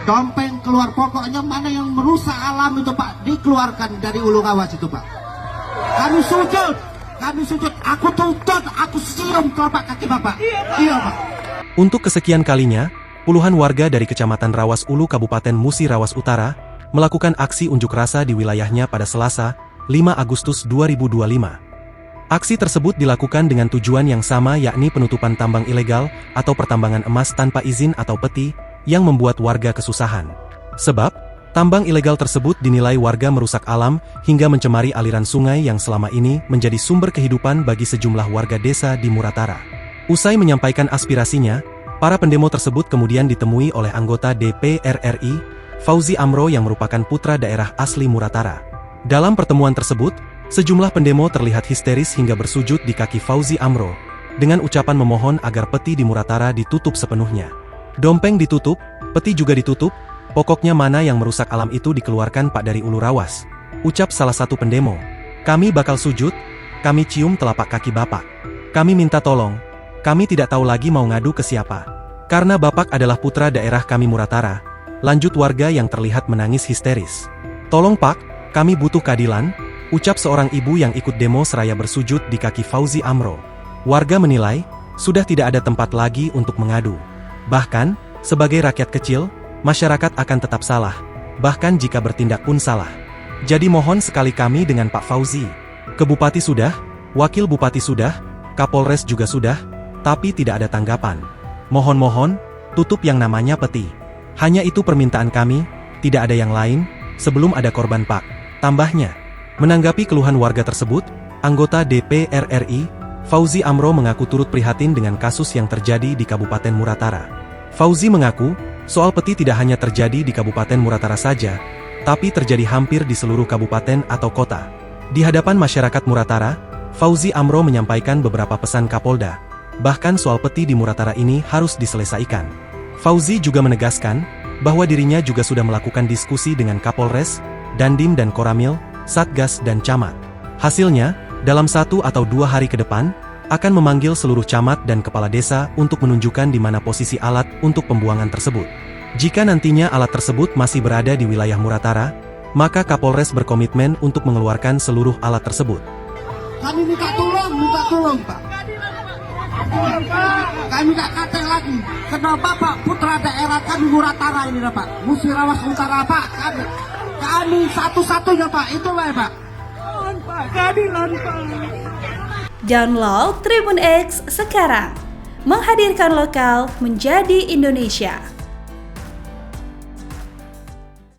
Dompeng keluar, pokoknya mana yang merusak alam itu Pak, dikeluarkan dari Ulu Kawas itu Pak. Kami sujud, aku tuntut, aku cium telapak kaki Bapak. Iya Pak. Untuk kesekian kalinya, puluhan warga dari Kecamatan Rawas Ulu Kabupaten Musi Rawas Utara melakukan aksi unjuk rasa di wilayahnya pada Selasa, 5 Agustus 2025. Aksi tersebut dilakukan dengan tujuan yang sama, yakni penutupan tambang ilegal atau pertambangan emas tanpa izin atau peti yang membuat warga kesusahan. Sebab, tambang ilegal tersebut dinilai warga merusak alam hingga mencemari aliran sungai yang selama ini menjadi sumber kehidupan bagi sejumlah warga desa di Muratara. Usai menyampaikan aspirasinya, para pendemo tersebut kemudian ditemui oleh anggota DPR RI, Fauzi Amro yang merupakan putra daerah asli Muratara. Dalam pertemuan tersebut, sejumlah pendemo terlihat histeris hingga bersujud di kaki Fauzi Amro, dengan ucapan memohon agar peti di Muratara ditutup sepenuhnya. Dompeng ditutup, peti juga ditutup, pokoknya mana yang merusak alam itu dikeluarkan Pak dari Ulu Rawas. Ucap salah satu pendemo. Kami bakal sujud, kami cium telapak kaki Bapak. Kami minta tolong, kami tidak tahu lagi mau ngadu ke siapa. Karena Bapak adalah putra daerah kami Muratara, lanjut warga yang terlihat menangis histeris. Tolong Pak, kami butuh keadilan, ucap seorang ibu yang ikut demo seraya bersujud di kaki Fauzi Amro. Warga menilai, sudah tidak ada tempat lagi untuk mengadu. Bahkan, sebagai rakyat kecil, masyarakat akan tetap salah, bahkan jika bertindak pun salah. Jadi mohon sekali kami dengan Pak Fauzi. Ke Bupati sudah, Wakil Bupati sudah, Kapolres juga sudah, tapi tidak ada tanggapan. Mohon-mohon, tutup yang namanya peti. Hanya itu permintaan kami, tidak ada yang lain, sebelum ada korban Pak. Tambahnya, menanggapi keluhan warga tersebut, anggota DPR RI, Fauzi Amro mengaku turut prihatin dengan kasus yang terjadi di Kabupaten Muratara. Fauzi mengaku, soal peti tidak hanya terjadi di Kabupaten Muratara saja, tapi terjadi hampir di seluruh kabupaten atau kota. Di hadapan masyarakat Muratara, Fauzi Amro menyampaikan beberapa pesan Kapolda. Bahkan soal peti di Muratara ini harus diselesaikan. Fauzi juga menegaskan, bahwa dirinya juga sudah melakukan diskusi dengan Kapolres, Dandim dan Koramil, Satgas dan Camat. Hasilnya, dalam 1 atau 2 hari ke depan, akan memanggil seluruh camat dan kepala desa untuk menunjukkan di mana posisi alat untuk pembuangan tersebut. Jika nantinya alat tersebut masih berada di wilayah Muratara, maka Kapolres berkomitmen untuk mengeluarkan seluruh alat tersebut. Kami minta tolong Pak. Kami minta kata lagi. Kenapa Pak putra daerah kami Muratara ini Pak, Musi Rawas Utara Pak, kami satu-satunya Pak, itu lah Pak. Pak, keadilan Pak. Download Tribun X sekarang, menghadirkan lokal menjadi Indonesia.